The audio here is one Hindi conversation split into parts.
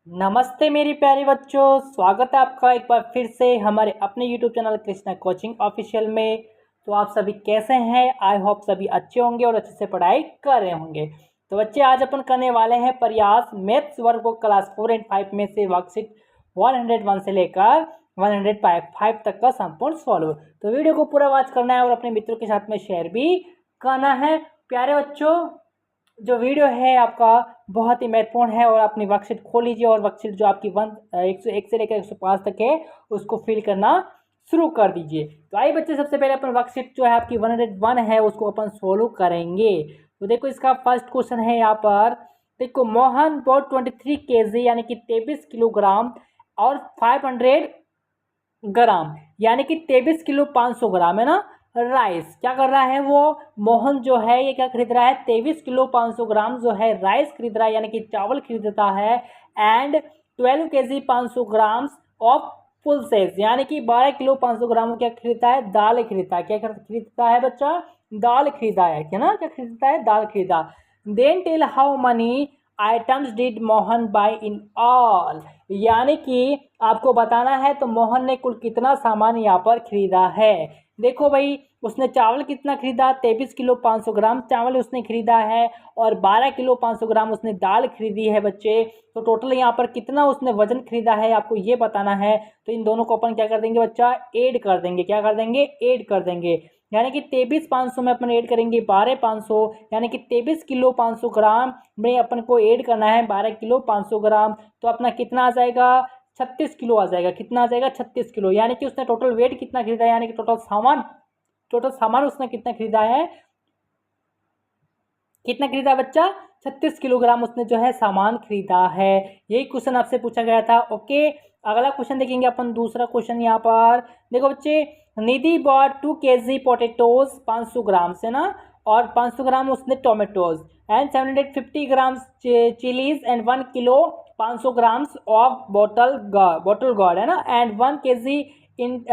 नमस्ते मेरी प्यारे बच्चों, स्वागत है आपका एक बार फिर से हमारे अपने YouTube channel Krishna coaching official में। तो आप सभी कैसे हैं? आई होप सभी अच्छे होंगे और अच्छे से पढ़ाई कर रहे होंगे। तो बच्चे आज अपन करने वाले हैं प्रयास मैथ्स वर्ग को क्लास 4 एंड 5 में से वर्कशीट 101 से लेकर 105 तक का संपूर्ण सॉल्व। तो वीडियो को पूरा वॉच करना है और अपने मित्रों के साथ में शेयर भी करना है। प्यारे बच्चों, जो वीडियो है आपका बहुत ही महत्वपूर्ण है और अपनी वर्कशीट खोल लीजिए और वर्कशीट जो आपकी 101 से लेकर 105 तक है उसको फिल करना शुरू कर दीजिए। तो आइए बच्चे, सबसे पहले अपन वर्कशीट जो है आपकी 101 है उसको अपन सोल्व करेंगे। तो देखो इसका फर्स्ट क्वेश्चन है यहाँ पर। देखो, मोहन बॉट 23 kg यानी कि 23 किलोग्राम और 500 ग्राम यानी कि 23 किलो 500 ग्राम है ना, राइस क्या कर रहा है वो मोहन जो है ये क्या खरीद रहा है 23 किलो 500 ग्राम जो है राइस खरीद रहा है यानी कि चावल खरीदता है। And 12 kg 500 grams of pulses यानी कि 12 किलो 500 ग्राम क्या खरीदता है, दाल खरीदता है। क्या खरीदता है बच्चा? दाल खरीदा है ना, क्या खरीदता है? दाल खरीदा। Then tell how many items did Mohan buy in all, यानी कि आपको बताना है तो मोहन ने कुल कितना सामान यहाँ पर खरीदा है। देखो भाई, उसने चावल कितना खरीदा? 23 किलो 500 ग्राम चावल उसने खरीदा है और 12 किलो 500 ग्राम उसने दाल खरीदी है बच्चे। तो टोटल यहाँ पर कितना उसने वजन खरीदा है आपको ये बताना है। तो इन दोनों को अपन क्या कर देंगे बच्चा? ऐड कर देंगे। क्या कर देंगे? ऐड कर देंगे। यानी कि 23,500 में अपन ऐड करेंगे 12,500 यानी कि 23 किलो 500 ग्राम में अपन को ऐड करना है 12 किलो 500 ग्राम। तो अपना कितना आ जाएगा? 36 किलो आ जाएगा। कितना आ जाएगा? 36 किलो। यानी कि उसने टोटल वेट कितना खरीदा है, यानी कि टोटल सामान उसने कितना खरीदा है? कितना खरीदा बच्चा? 36 किलोग्राम उसने जो है सामान खरीदा है। यही क्वेश्चन आपसे पूछा गया था। ओके, अगला क्वेश्चन देखेंगे अपन। दूसरा क्वेश्चन यहाँ पर देखो बच्चे, Nidhi bought 2 kg potatoes 500 gram से ना, और 500 ग्राम उसने tomatoes and 750 grams chillies and 1 kilo 500 grams of bottle gourd है ना, and 1 kg in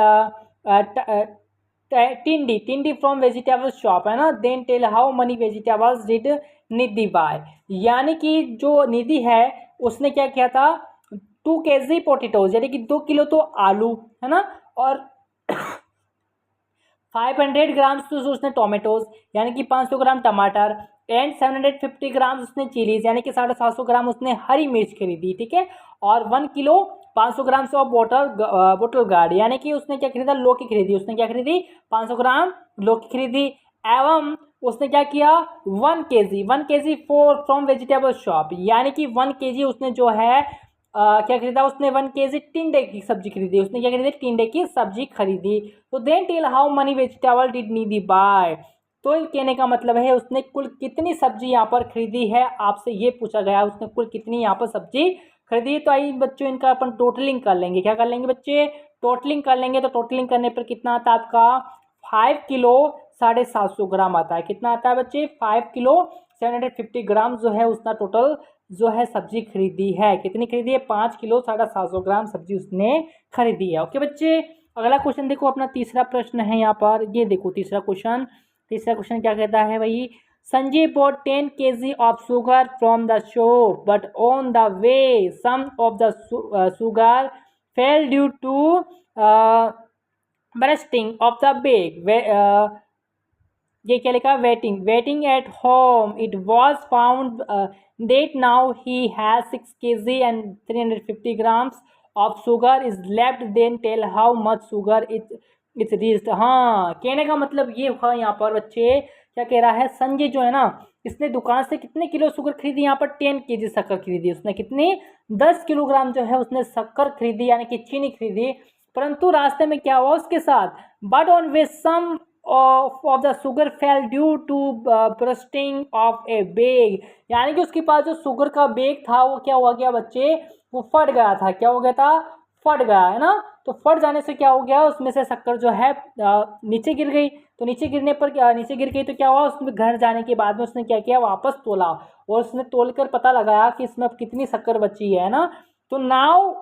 tindi from vegetable shop है ना। Then tell how money vegetables did Nidhi buy, यानी कि जो निधि है उसने क्या किया था? 2 kg पोटेटोज यानी कि 2 किलो तो आलू है ना, और 500 ग्राम्स तो उसने टोमेटोज यानी कि 500 ग्राम टमाटर एंड 750 ग्राम्स उसने चिलीज यानी कि 750 ग्राम उसने हरी मिर्च खरीदी, ठीक है। और 1 kilo 500 gram of bottle guard यानी कि उसने क्या खरीदा? लौकी खरीदी। उसने क्या खरीदी? 500 ग्राम लौकी खरीदी। एवं उसने क्या किया? 1 kg फ्रॉम वेजिटेबल शॉप यानी कि 1 kg उसने जो है क्या खरीदा? उसने 1 kg टिंडे की सब्जी खरीदी। उसने क्या खरीदी? टिंडे की सब्जी खरीदी। तो then tell how many vegetable did Nidhi buy, तो कहने का मतलब है उसने कुल कितनी सब्जी यहाँ पर खरीदी है, आपसे ये पूछा गया है उसने कुल कितनी यहाँ पर सब्जी खरीदी। तो आइए बच्चों, इनका अपन टोटलिंग कर लेंगे। क्या कर लेंगे बच्चे? टोटलिंग कर लेंगे। तो टोटलिंग करने पर कितना आता है आपका? 5 किलो 750 ग्राम आता है। कितना आता है बच्चे? 5 किलो 750 ग्राम जो है उसका टोटल जो है सब्जी खरीदी है। कितनी खरीदी है? 5 किलो 750 ग्राम सब्जी उसने खरीदी है। ओके बच्चे, अगला क्वेश्चन देखो, अपना तीसरा प्रश्न है यहाँ पर। ये देखो तीसरा क्वेश्चन। तीसरा क्वेश्चन क्या कहता है भाई? Sanjay bought 10 kg of sugar from the shop, but on the way some of the sugar fell due to uh, bursting of the bag. ये क्या लिखा? Waiting at home it was found that now he has 6 kg and 350 grams of sugar is left. Then tell how much sugar it's reached. हाँ, कहने का मतलब ये हुआ यहाँ पर बच्चे, क्या कह रहा है? संजय जो है ना, इसने दुकान से कितने किलो शुगर खरीदी? यहाँ पर 10 kg शक्कर खरीदी उसने। कितनी? 10 किलोग्राम जो है उसने शक्कर खरीदी यानी कि चीनी खरीदी। परंतु रास्ते में क्या हुआ उसके साथ? But on way some of the sugar fell due to bursting of a bag, यानी कि उसके पास जो शुगर का बेग था वो क्या हुआ गया बच्चे? वो फट गया था। क्या हो गया था? फट गया है ना। तो फट जाने से क्या हो गया? उसमें से शक्कर जो है नीचे गिर गई। तो नीचे गिरने पर नीचे गिर गई तो क्या हुआ? उसमें घर जाने के बाद में उसने क्या किया? वापस तोला और उसने तोल कर पता लगाया कि इसमें अब कितनी शक्कर बची है ना। तो now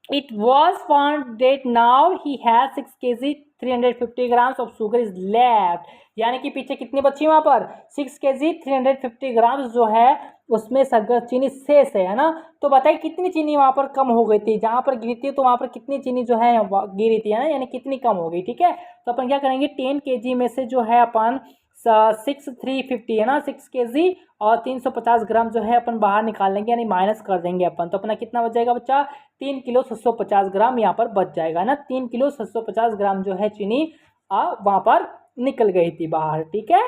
It was found that now he has 6 kg 350 grams of sugar is left. यानी कि पीछे कितनी बची वहाँ पर 6 kg 350 ग्राम जो है उसमें शक्कर चीनी शेष है ना। तो बताइए कितनी चीनी वहाँ पर कम हो गई थी, जहाँ पर गिरी थी तो वहाँ पर कितनी चीनी जो है गिरी थी, है ना, यानी कितनी कम हो गई। ठीक है, तो अपन क्या करेंगे 10 kg में से जो है अपन 6,350 है ना 6 kg और 350 ग्राम जो है अपन बाहर निकाल लेंगे, यानी माइनस कर देंगे अपन। तो अपना कितना बच जाएगा बच्चा 3 किलो 650 ग्राम यहाँ पर बच जाएगा ना। 3 किलो 650 ग्राम जो है चीनी वहाँ पर निकल गई थी बाहर। ठीक है,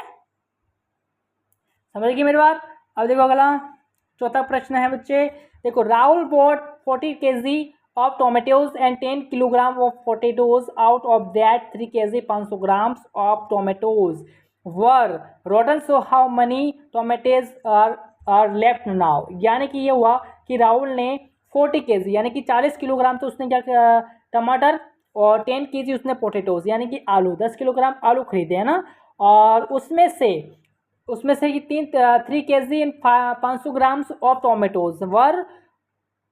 समझ गए मेरी बात। अब देखो अगला चौथा प्रश्न है बच्चे, देखो Rahul bot 40 kg of tomatoes and 10 kilogram of potatoes. Out of that 3 kg 500 grams of tomatoes were rotten. So how many tomatoes are left now? यानी कि ये हुआ कि राहुल ने 40 kg यानी कि 40 किलोग्राम तो उसने क्या टमाटर और 10 kg उसने पोटैटोज यानी कि आलू 10 किलोग्राम आलू खरीदे है ना, और उसमें से कि 3 kg and 500 grams of tomatoes were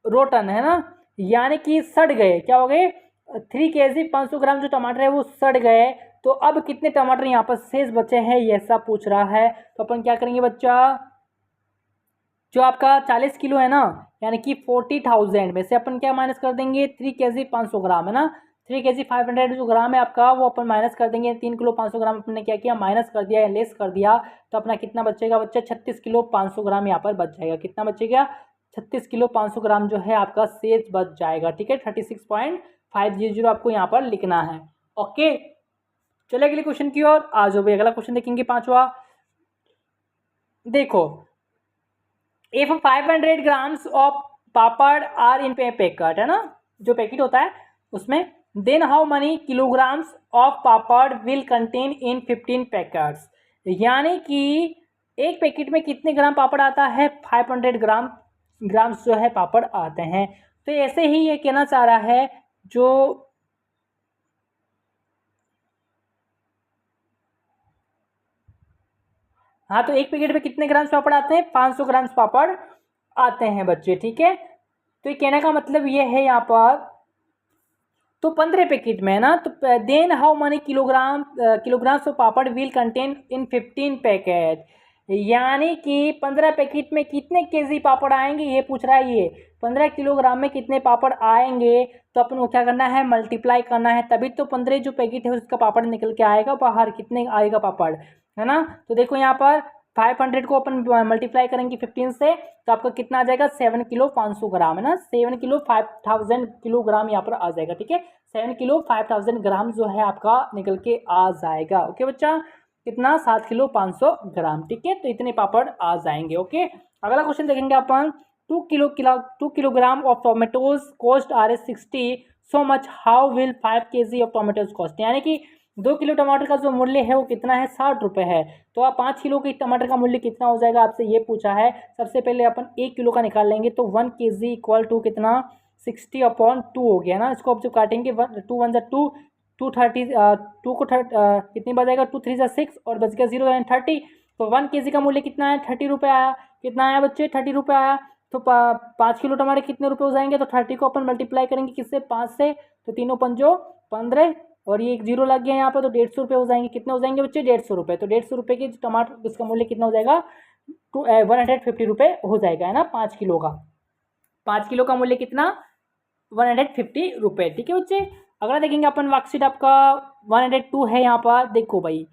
rotten है ना, यानी कि सड़ गए। क्या हो गए 3 kg 500 ग्राम जो टमाटर है वो सड़ गए। तो अब कितने टमाटर यहाँ पर शेष बचे हैं ये सब पूछ रहा है। तो अपन क्या करेंगे बच्चा, जो आपका 40 किलो है ना यानी कि 40,000 में से अपन क्या माइनस कर देंगे 3 kg 500 ग्राम है ना, 3 kg 500 जो ग्राम है आपका वो अपन माइनस कर देंगे। 3 किलो 500 ग्राम अपने क्या किया माइनस कर दिया या लेस कर दिया। तो अपना कितना बचेगा बच्चा 36 किलो 500 ग्राम यहाँ पर बच जाएगा। कितना बचेगा 36 किलो 500 ग्राम जो है आपका शेष बच जाएगा। ठीक है, 36.500 आपको यहाँ पर लिखना है। ओके, चलिए अगले क्वेश्चन की ओर आ जाओ भाई। अगला क्वेश्चन देखेंगे पांचवा, देखो if 500 grams of papad are in packet है ना, जो पैकेट होता है उसमें, then how many kilograms of papad will contain in 15 packets. यानी कि एक पैकेट में कितने ग्राम पापड़ आता है 500 ग्राम्स जो है पापड़ आते हैं। तो ऐसे ही ये कहना चाह रहा है जो हाँ, तो एक पैकेट में कितने ग्राम्स पापड़ आते हैं 500 ग्राम्स पापड़ आते हैं बच्चे। ठीक है, तो ये कहने का मतलब ये है यहाँ पर, तो 15 पैकेट में है ना, तो then how many kilograms of papad will contain in 15 packet. यानी कि 15 पैकेट में कितने केजी पापड़ आएंगे ये पूछ रहा है। ये 15 किलोग्राम में कितने पापड़ आएंगे, तो अपन को क्या करना है मल्टीप्लाई करना है, तभी तो 15 जो पैकेट है उसका पापड़ निकल के आएगा बाहर, कितने आएगा पापड़, है ना। तो देखो यहाँ पर 500 को अपन मल्टीप्लाई करेंगे 15 से, तो आपका कितना आ जाएगा 7 किलो 500 ग्राम है ना, 7 किलो 5000 किलोग्राम यहाँ पर आ जाएगा। ठीक है, 7 किलो 5000 ग्राम जो है आपका निकल के आ जाएगा। ओके बच्चा, कितना 7 किलो 500 ग्राम। ठीक है, तो इतने पापड़ आ जाएंगे। ओके, अगला क्वेश्चन देखेंगे अपन, 2 kilogram of tomatoes cost are 60, so much how will 5 kg of tomatoes cost. यानी कि 2 किलो टमाटर का जो मूल्य है वो कितना है 60 रुपये है। तो आप 5 किलो के टमाटर का मूल्य कितना हो जाएगा आपसे ये पूछा है। सबसे पहले अपन 1 किलो का निकाल लेंगे, तो 1 kg इक्वल टू कितना 60/2 हो गया ना। इसको आप जो काटेंगे 2 1 2 230 2 को कितनी बार जाएगा 2 3 6 और बच गया 0 30। तो 1 kg का मूल्य कितना है 30 रुपये आया। कितना आया बच्चे 30 रुपये आया। तो 5 किलो टमाटर कितने रुपये हो जाएंगे, तो 30 को अपन मल्टीप्लाई करेंगे किससे 5 से, तो 3 पंजो 15 और ये एक जीरो लग गया यहाँ पर, तो 150 रुपये हो जाएंगे। कितने हो जाएंगे बच्चे 150 रुपये। तो 150 रुपये के टमाटर इसका मूल्य कितना हो जाएगा 150 रुपये हो जाएगा, है ना। 5 किलो का 5 किलो का मूल्य कितना 150 रुपये। ठीक है बच्चे, अगला देखेंगे अपन वर्कशीट आपका 102 है यहाँ पर। देखो भाई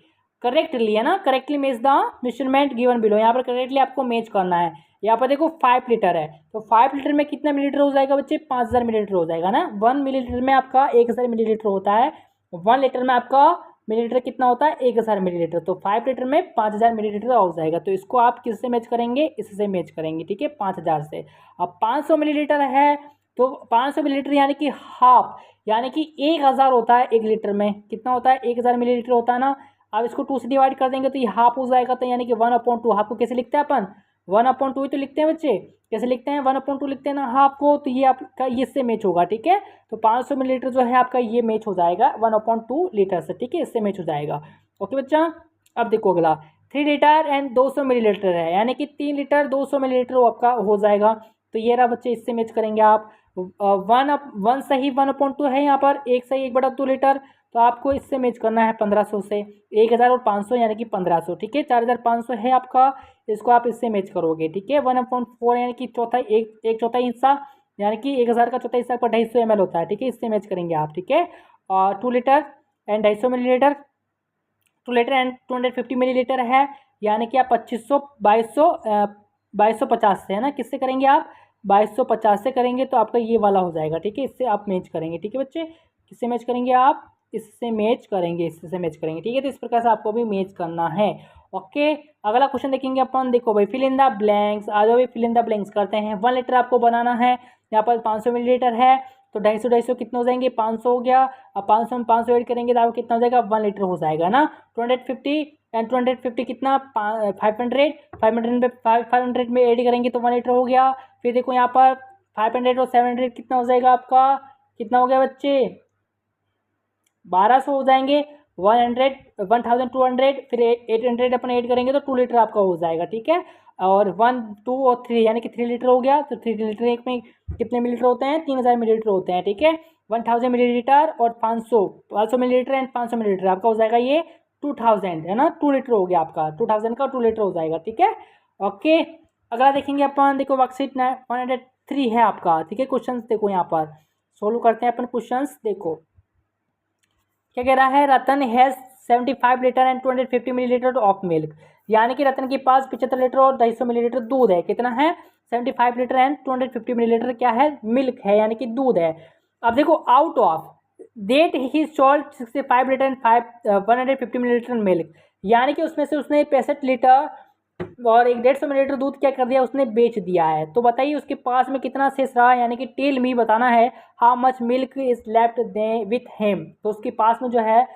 करेक्टली है ना, करेक्टली मेज द मेजरमेंट गिवन बिलो। यहाँ पर करेक्टली आपको मेज करना है। यहाँ पर देखो 5 लीटर है, तो 5 लीटर में कितना मिलीलीटर हो जाएगा बच्चे 5000 मिलीलीटर हो जाएगा ना। 1 मिलीलीटर में आपका 1000 मिलीलीटर होता है, 1 लीटर में आपका मिलीलीटर कितना होता है 1000 मिलीलीटर। तो 5 लीटर में 5000 मिलीलीटर हो जाएगा। तो इसको आप किससे मैच करेंगे, इससे मैच करेंगे। ठीक है, 5000 से। अब 500 मिलीलीटर है, तो 500 मिलीलीटर यानी कि हाफ, यानी कि 1000 होता है 1 लीटर में। कितना होता है 1000 मिलीलीटर होता है ना। अब इसको 2 से डिवाइड कर देंगे तो ये हाफ हो जाएगा। तो यानी कि 1/2। हाफ को कैसे लिखते हैं अपन 1/2 ही तो लिखते हैं बच्चे। कैसे लिखते हैं 1/2 लिखते हैं ना हाफ को। तो ये आपका इससे मैच होगा। ठीक है, तो 500 मिलीलीटर जो है आपका ये मैच हो जाएगा 1/2 लीटर से। ठीक है, इससे मैच हो जाएगा। ओके बच्चा, अब देखो अगला 3 लीटर एंड 200 मिलीलीटर है, यानी कि 3 लीटर 200 मिलीलीटर आपका हो जाएगा। तो ये रहा बच्चे, इससे मैच करेंगे आप। वन सही 1/2 है यहाँ पर, 1 सही 1/2 लीटर। तो आपको इससे मैच करना है 1500 से, 1000 और 500 यानी कि 1500, ठीक है। 4500 है आपका, इसको आप इससे मैच करोगे, ठीक है। 1/4 यानी कि चौथा, एक चौथा हिस्सा, यानी कि 1000 का चौथा हिस्सा पर 250 ml होता है, ठीक है। इससे मैच करेंगे आप, ठीक है। और 2 litre and 250 millilitre, 2 litre and 250 millilitre है, यानी कि आप 2500 2250 से, है ना, किससे करेंगे आप, 2250 से करेंगे तो आपका ये वाला हो जाएगा, ठीक है। इससे आप मैच करेंगे, ठीक है बच्चे। किससे मैच करेंगे आप, इससे मैच करेंगे, इससे मैच करेंगे, ठीक है। तो इस प्रकार से आपको भी मैच करना है। ओके, अगला क्वेश्चन देखेंगे अपन। देखो भाई, फिल इन द ब्लैंक्स, आ जाओ भाई, फिल इन द ब्लैंक्स करते हैं। 1 लीटर आपको बनाना है, यहाँ पर 500 मिलीलीटर है, तो 250 कितना हो जाएंगे, 500 हो गया। अब 500 में 500 ऐड करेंगे तो आपको कितना हो जाएगा, 1 लीटर हो जाएगा ना। 250 एंड 250 कितना, 500, 500 में 500 में ऐड करेंगे तो 1 लीटर हो गया। फिर देखो यहाँ पर 500 और 700 कितना हो जाएगा आपका, कितना हो गया बच्चे, 1200 हो जाएंगे। 1200, फिर 800 अपन ऐड करेंगे तो 2 लीटर आपका हो जाएगा, ठीक है। और 1, 2 और 3 यानी कि 3 लीटर हो गया। तो 3 लीटर एक में कितने मिलीलीटर होते हैं, 3000 मिलीलीटर होते हैं, ठीक है। 1000 मिलीलीटर और 500 मिलीलीटर एंड 500 मिलीलीटर आपका हो जाएगा ये 2000, है ना। 2 लीटर हो गया आपका, 2000 का 2 लीटर हो जाएगा, ठीक है। ओके, अगला देखेंगे अपन। देखो वर्कशीट 103 है आपका, ठीक है। क्वेश्चन देखो यहाँ पर सोल्व करते हैं अपन क्वेश्चन। देखो क्या कह रहा है, Ratan has 75 litre and 250 millilitre of milk, यानी कि रतन के पास 75 लीटर और 250 मिलीलीटर दूध है। कितना है, 75 लीटर एंड 250 मिलीलीटर क्या है, मिल्क है, यानी कि दूध है। अब देखो, out of that he sold 65 litre and 150 millilitre milk, यानी कि उसमें से उसने 65 लीटर और 150 मिलीलीटर दूध क्या कर दिया, उसने बेच दिया है। तो बताइए उसके पास में कितना शेष रहा, यानी कि टेल मी बताना है, how much milk is left they with him. तो उसके पास में जो है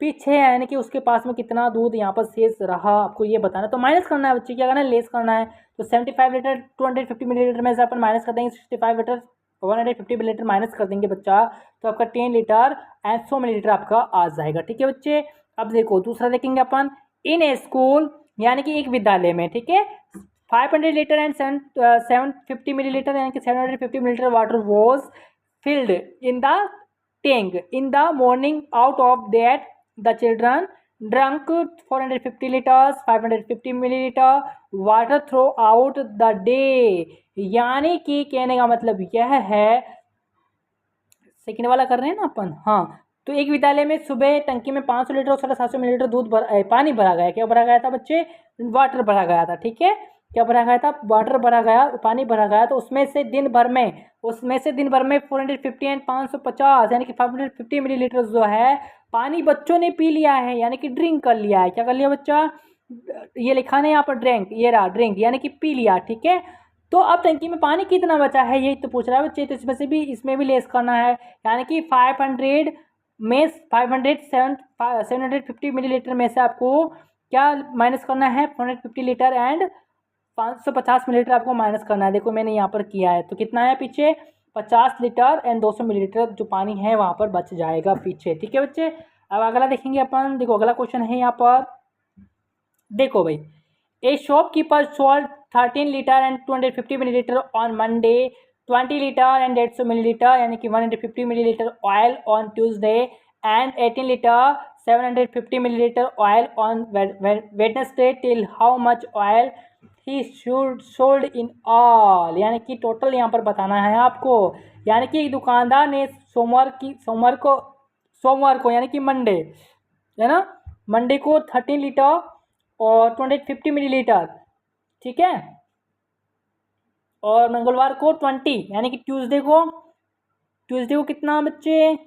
पीछे, यानी कि उसके पास में कितना दूध यहाँ पर शेष रहा, आपको ये बताना। तो माइनस करना है बच्चे, क्या करना है, लेस करना है। तो 75 लीटर 250 मिलीलीटर में से अपन माइनस कर देंगे 65 लीटर 150 मिलीलीटर माइनस कर देंगे बच्चा, तो आपका 10 लीटर एंड 100 मिलीलीटर आपका आ जाएगा, ठीक है बच्चे। अब देखो दूसरा देखेंगे अपन। इन ए स्कूल, यानी कि एक विद्यालय में, ठीक है, 500 लीटर एंड 750 मिलीलीटर, यानी कि 750 millilitre water was filled in the tank in the morning. Out of that the children drunk 450 litres 550 millilitre water through out the day, यानी कि कहने का मतलब यह है, सेकेंड वाला कर रहे हैं ना अपन, हाँ। तो एक विद्यालय में सुबह टंकी में 500 लीटर और 750 मिलीलीटर पानी भरा गया। क्या भरा गया था बच्चे, वाटर भरा गया था, ठीक है। क्या भरा गया था, वाटर भरा गया, पानी भरा गया। तो उसमें से दिन भर में 450 एंड 550 यानी कि 550 मिलीलीटर जो है पानी बच्चों ने पी लिया है, यानी कि ड्रिंक कर लिया है। क्या कर लिया बच्चा, ये लिखा है यहाँ पर ड्रिंक, ये रहा ड्रिंक, यानी कि पी लिया, ठीक है। तो अब टंकी में पानी कितना बचा है, यही तो पूछ रहा है बच्चे। तो इसमें भी लेस करना है, यानी कि 500 में 750 मिलीलीटर में से आपको क्या माइनस करना है, 450 लीटर एंड 550 मिलीलीटर आपको माइनस करना है। देखो मैंने यहाँ पर किया है, तो कितना है पीछे, 50 लीटर एंड 200 मिलीलीटर जो पानी है वहाँ पर बच जाएगा पीछे, ठीक है बच्चे। अब अगला देखेंगे अपन। देखो अगला क्वेश्चन है यहाँ पर। देखो भाई, ए shopkeeper sold 13 litre and 250 millilitre on Monday, 20 litre and 150 millilitre यानी कि 150 millilitre oil on Tuesday and 18 litre 750 millilitre oil on Wednesday. Till how much oil he should sold in all, यानी कि टोटल यहाँ पर बताना है आपको। यानी कि दुकानदार ने सोमवार को यानी कि मंडे, है ना, मंडे को 13 लीटर और 250 मिलीलीटर, ठीक है, और मंगलवार को 20 यानी कि ट्यूसडे को कितना बच्चे,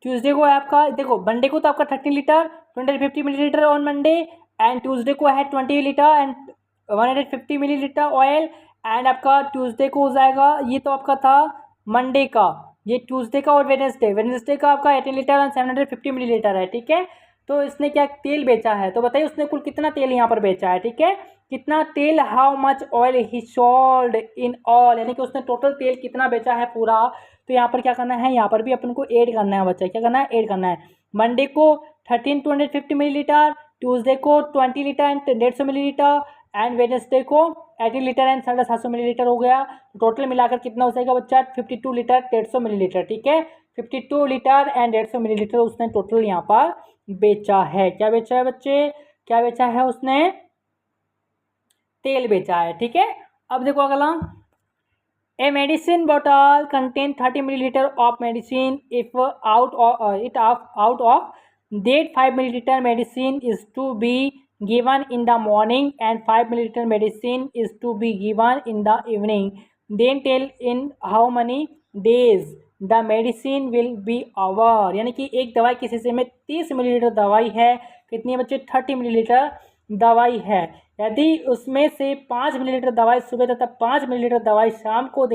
ट्यूसडे को है आपका, देखो मंडे को तो आपका 13 litre 250 millilitre on Monday and Tuesday को है 20 litre and 150 millilitre oil and आपका ट्यूसडे को हो जाएगा, ये तो आपका था मंडे का, ये ट्यूसडे का, और वेडनेसडे का आपका 18 लीटर एंड 750 मिलीलीटर है, ठीक है। तो इसने क्या तेल बेचा है, तो बताइए उसने कुल कितना तेल यहाँ पर बेचा है, ठीक है, कितना तेल, how much oil he sold in all, यानी कि उसने टोटल तेल कितना बेचा है पूरा। तो यहाँ पर क्या करना है, यहाँ पर भी अपन को ऐड करना है बच्चा, क्या करना है, ऐड करना है। मंडे को 13,250 मिलीलीटर, ट्यूसडे को 20 litre and 150 millilitre, and Wednesday को 80 लीटर एंड 750 मिलीलीटर हो गया। टोटल मिलाकर कितना हो जाएगा बच्चा, 52 लीटर 150 मिलीलीटर, ठीक है, 52 लीटर एंड 150 मिलीलीटर उसने टोटल यहाँ पर बेचा है। क्या बेचा है बच्चे, क्या बेचा है उसने, तेल बेचा है, ठीक है। अब देखो अगला, a medicine bottle contain 30 millilitre of medicine, if out of that 5 milliliter medicine is to be given in the morning and 5 milliliter medicine is to be given in the evening, then tell in how many days the medicine will be over। यानी कि एक दवाई किसी हिस्से में 30 मिलीलीटर दवाई है, कितनी है बच्चे, 30 मिलीलीटर दवाई है। यदि उसमें से 5 मिलीलीटर दवाई सुबह तथा 5 मिलीलीटर दवाई शाम को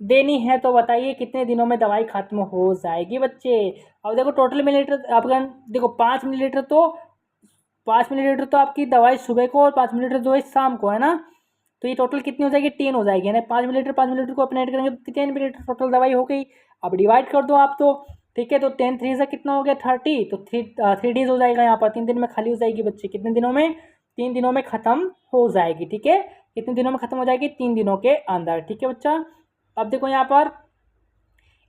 देनी है, तो बताइए कितने दिनों में दवाई खत्म हो जाएगी बच्चे। अब देखो टोटल मिलीलीटर, अब देखो 5 मिलीलीटर तो आपकी दवाई सुबह को और 5 मिलीलीटर दवाई शाम को है ना, तो ये टोटल कितनी हो जाएगी, 10 हो जाएगी, यानी 5 मिलीलीटर को अपने ऐड करेंगे तो 10 मिलीलीटर टोटल दवाई हो गई। अब डिवाइड कर दो आप तो, ठीक है, तो 10 3 से कितना हो गया 30, तो 3 डेज हो जाएगा, यहाँ पर 3 दिन में खाली हो जाएगी बच्चे, कितने दिनों में, 3 दिनों में ख़त्म हो जाएगी, ठीक है, कितने दिनों में ख़त्म हो जाएगी, 3 दिनों के अंदर, ठीक है बच्चा। अब देखो यहाँ पर,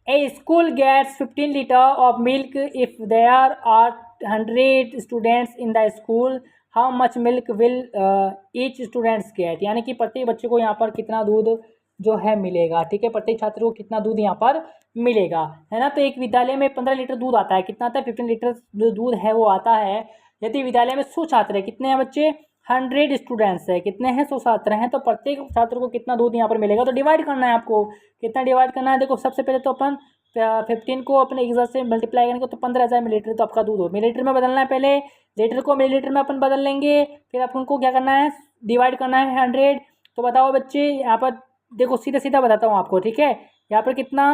a school gets 15 litre of milk if there are 100 students in the school, how much milk will each students get, यानी कि प्रत्येक बच्चे को यहाँ पर कितना दूध जो है मिलेगा, ठीक है, प्रत्येक छात्र को कितना दूध यहाँ पर मिलेगा, है ना। तो एक विद्यालय में 15 लीटर दूध आता है, कितना आता है, 15 लीटर जो दूध है वो आता है। यदि विद्यालय में 100 छात्र है, कितने हैं बच्चे, 100 स्टूडेंट्स है, कितने हैं, 100 छात्र हैं, तो प्रत्येक छात्र को कितना दूध यहाँ पर मिलेगा, तो डिवाइड करना है आपको, कितना डिवाइड करना है। देखो सबसे पहले तो अपन 15 को अपने 1000 से मल्टीप्लाई करेंगे तो 15,000 मिलीलीटर तो आपका दूध हो, मिलीलीटर में बदलना है, पहले लीटर को मिलीलीटर में अपन बदल लेंगे, फिर अपन को क्या करना है, डिवाइड करना है 100। तो बताओ बच्चे यहाँ पर देखो सीधा सीधा बताता हूँ आपको, ठीक है, यहाँ पर कितना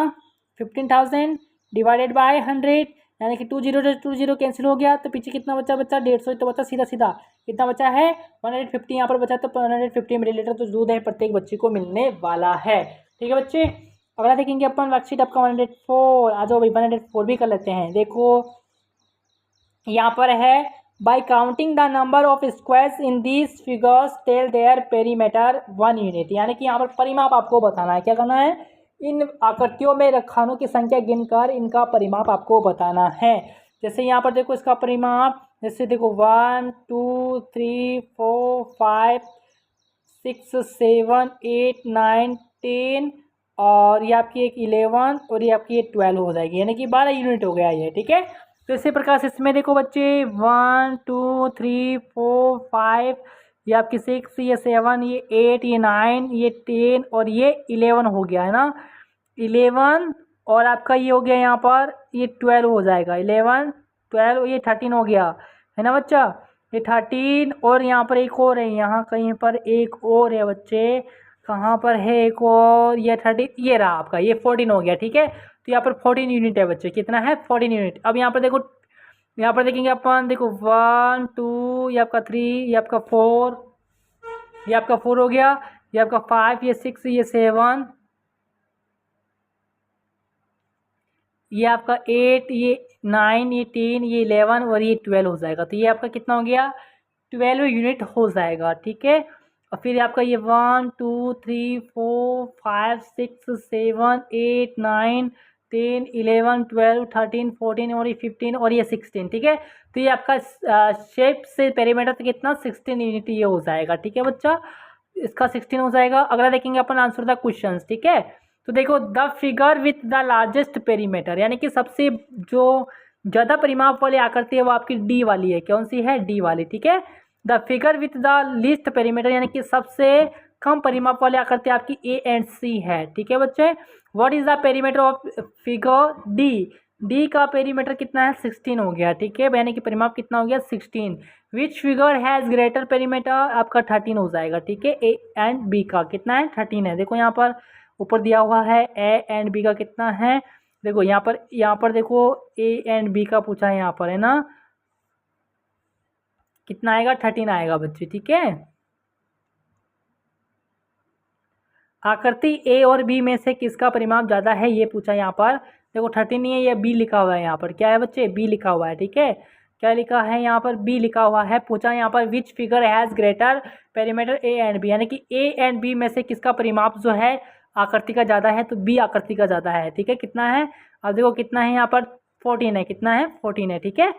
15,000 डिवाइडेड बाय 100, यानी कि 2 0 कैंसिल हो गया, तो पीछे कितना बचा, 150, तो बचा सीधा सीधा कितना बचा है 150 यहाँ पर बचा, तो 150 मिलीलीटर तो दूध है प्रत्येक बच्चे को मिलने वाला है, ठीक है बच्चे। अगला देखेंगे अपन वर्कशीट आपका 104, आ जाओ भाई 104 भी कर लेते हैं। देखो यहाँ पर है, by counting the number of squares in these figures tell their perimeter 1 unit, यानी कि यहाँ पर परिमाप आपको बताना है, क्या करना है, इन आकृतियों में रेखाओं की संख्या गिनकर इनका परिमाप आपको बताना है। जैसे यहाँ पर देखो इसका परिमाप, जैसे देखो 1 2 3 4 5 6 7 8 9 10 और ये आपकी एक 11 और ये आपकी 12 हो जाएगी, यानी कि 12 यूनिट हो गया ये, ठीक है। तो इसी प्रकार से इसमें देखो बच्चे 1 2 3 4 5, ये आपकी 6, ये 7, ये 8, ये 9, ये 10 और ये 11 हो गया, है ना, 11 और आपका ये हो गया यहाँ पर ये 12 हो जाएगा, 11 12 ये 13 हो गया, है ना बच्चा, ये 13 और यहाँ पर एक और है, यहाँ कहीं पर एक और है बच्चे, कहाँ पर है एक और, ये 30, ये रहा आपका, ये 14 हो गया, ठीक है। तो यहाँ पर 14 यूनिट है बच्चे, कितना है 14 यूनिट। अब यहाँ पर देखो, यहाँ पर देखेंगे अपन, देखो 1 2, ये आपका 3, ये आपका 4, ये आपका 4 हो गया, ये आपका 5, ये 6, ये 7, ये आपका 8, ये 9, ये 10, ये 11 और ये 12 हो जाएगा, तो ये आपका कितना हो गया 12 यूनिट हो जाएगा, ठीक है। और फिर आपका ये 1 2 3 4 5 6 7 8 9 10 11 12 13 14 और ये 15 और ये 16, ठीक है। तो ये आपका शेप से पेरीमीटर से कितना 16 यूनिट ये हो जाएगा, ठीक है बच्चा, इसका 16 हो जाएगा। अगला देखेंगे अपन आंसर द क्वेश्चंस, ठीक है। तो देखो the figure with the largest perimeter, यानी कि सबसे जो ज़्यादा परिमाप वाली आकृति है वो आपकी डी वाली है, कौन सी है, डी वाली, ठीक है। The figure with the least perimeter, यानी कि सबसे कम परिमाप वाली आकृति आपकी ए एंड सी है, ठीक है बच्चे। What is the perimeter of figure D, D का पेरीमीटर कितना है 16 हो गया, ठीक है, यानी कि परिमाप कितना हो गया 16। विच फिगर हैज़ ग्रेटर पेरीमीटर, आपका 13 हो जाएगा, ठीक है। ए एंड बी का कितना है 13 है, देखो यहाँ पर ऊपर दिया हुआ है ए एंड बी का कितना है देखो यहाँ पर देखो ए एंड बी का पूछा है यहाँ पर, है ना। कितना आएगा? 13 आएगा बच्चे, ठीक है। आकृति ए और बी में से किसका परिमाप ज़्यादा है, ये पूछा यहाँ पर। देखो 13 नहीं है, ये बी लिखा हुआ है यहाँ पर। क्या है बच्चे? बी लिखा हुआ है, ठीक है। क्या लिखा है यहाँ पर? बी लिखा हुआ है। पूछा यहाँ पर which figure has greater perimeter A and B, यानी कि ए एंड बी में से किसका परिमाप जो है आकृति का ज़्यादा है, तो बी आकृति का ज़्यादा है, ठीक है। कितना है? अब देखो कितना है यहाँ पर? 14 है। कितना है? 14 है, ठीक है।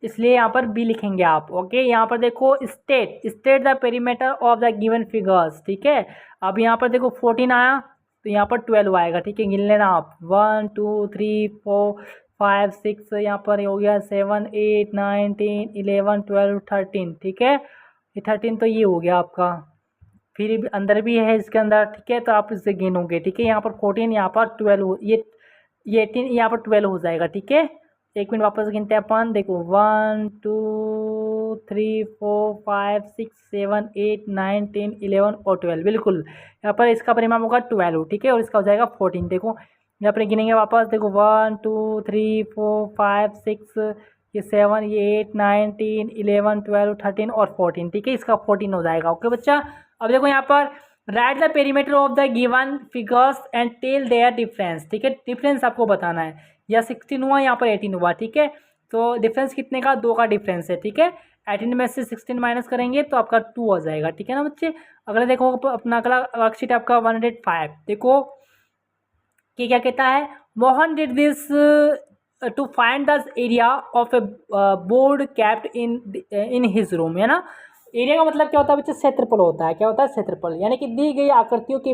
इसलिए यहाँ पर बी लिखेंगे आप। ओके, यहाँ पर देखो state the perimeter of the given figures, ठीक है। अब यहाँ पर देखो 14 आया तो यहाँ पर 12 आएगा, ठीक है। गिन लेना आप, 1 2 3 4 5 6, यहाँ पर हो गया 7 8 9 10 11 12 13, ठीक है। ये 13 तो ये हो गया आपका, फिर भी अंदर भी है इसके अंदर, ठीक है। तो आप इससे गिनोगे, ठीक है। यहाँ पर 14, यहाँ पर 12, ये 18, यहाँ पर 12 हो जाएगा, ठीक है। एक मिनट वापस गिनते हैं अपन। देखो 1 2 3 4 5 6 7 8 9 10 11 और 12, बिल्कुल। यहाँ पर इसका परिमाप होगा 12, ठीक है। और इसका हो जाएगा 14। देखो यहाँ पर गिनेंगे वापस। देखो 1 2 3 4 5 6, ये 7, ये 8 9 10 11 12 13 और 14, ठीक है। इसका 14 हो जाएगा। ओके बच्चा। अब देखो यहाँ पर write the perimeter of the given figures and tell their difference, ठीक है। डिफरेंस आपको बताना है। या 16 हुआ, यहाँ पर 18 हुआ, ठीक है। तो डिफरेंस कितने का? 2 का डिफरेंस है, ठीक है। 18 में से 16 माइनस करेंगे तो आपका 2 हो जाएगा, ठीक है ना बच्चे। अगला देखो अपना अगला वर्कशीट आपका 105। देखो कि क्या कहता है, Mohan did this to find the area of a board kept in his room, है ना। एरिया का मतलब क्या होता है बच्चे? क्षेत्रफल होता है। क्या होता है? क्षेत्रफल। यानी कि दी गई आकृतियों की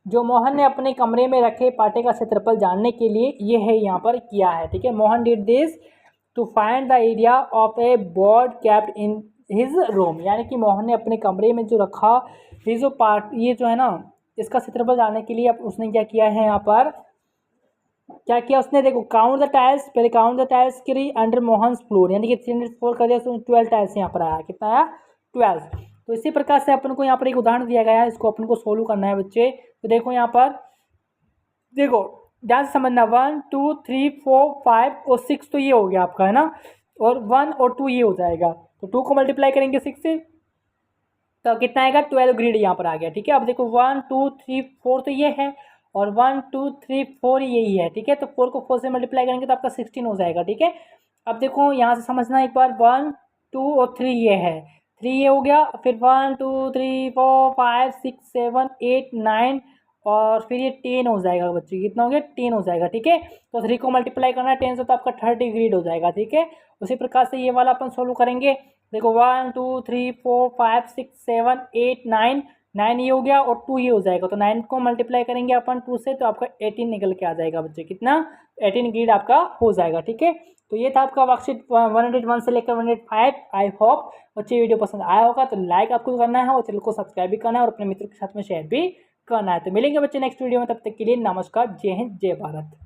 जो मोहन ने अपने कमरे में रखे पाटे का क्षेत्रफल जानने के लिए ये है यहाँ पर किया है, ठीक है। Mohan did this to find the area of a board kept in his room, यानी कि मोहन ने अपने कमरे में जो रखा ये जो पार्ट, ये जो है ना, इसका क्षेत्रफल जानने के लिए उसने क्या किया है यहाँ पर? क्या किया उसने? देखो काउंट द टाइल्स, पहले काउंट द टाइल्स करी अंडर मोहन्स फ्लोर, यानी कि 304 कर दिया तो 12 टाइल्स यहाँ पर आया। कितना आया? 12। तो इसी प्रकार से अपन को यहाँ पर एक उदाहरण दिया गया है, इसको अपन को सोल्व करना है बच्चे। तो देखो यहाँ पर, देखो ध्यान से समझना, 1 2 3 4 5 और 6 तो ये हो गया आपका, है ना। और 1 और 2 ये हो जाएगा, तो 2 को मल्टीप्लाई करेंगे 6 से तो कितना आएगा? 12 ग्रिड यहाँ पर आ गया, ठीक है। अब देखो 1 2 3 4 तो ये है, और 1 2 3 4 यही है, ठीक है। तो 4 को 4 से मल्टीप्लाई करेंगे तो आपका 16 हो जाएगा, ठीक है। अब देखो यहाँ से समझना एक बार, 1 2 और 3 ये है, 3 ये हो गया, फिर 1 2 3 4 5 6 7 8 9 और फिर ये 10 हो जाएगा बच्चे। कितना हो गया? 10 हो जाएगा, ठीक है। तो 3 को मल्टीप्लाई करना है 10 से तो आपका 30 ग्रिड हो जाएगा, ठीक है। उसी प्रकार से ये वाला अपन सोल्व करेंगे। देखो 1 2 3 4 5 6 7 8 9, 9 ये हो गया और 2 ये हो जाएगा, तो 9 को मल्टीप्लाई करेंगे अपन 2 से तो आपका 18 निकल के आ जाएगा बच्चे। कितना? 18 ग्रिड आपका हो जाएगा, ठीक है। तो ये था आपका वर्कशीट 101 से लेकर 105। आई होप बच्चे वीडियो पसंद आया होगा, तो लाइक आपको करना है और चैनल को सब्सक्राइब भी करना है और अपने मित्रों के साथ में शेयर भी करना है। तो मिलेंगे बच्चे नेक्स्ट वीडियो में, तब तक के लिए नमस्कार, जय हिंद, जय भारत।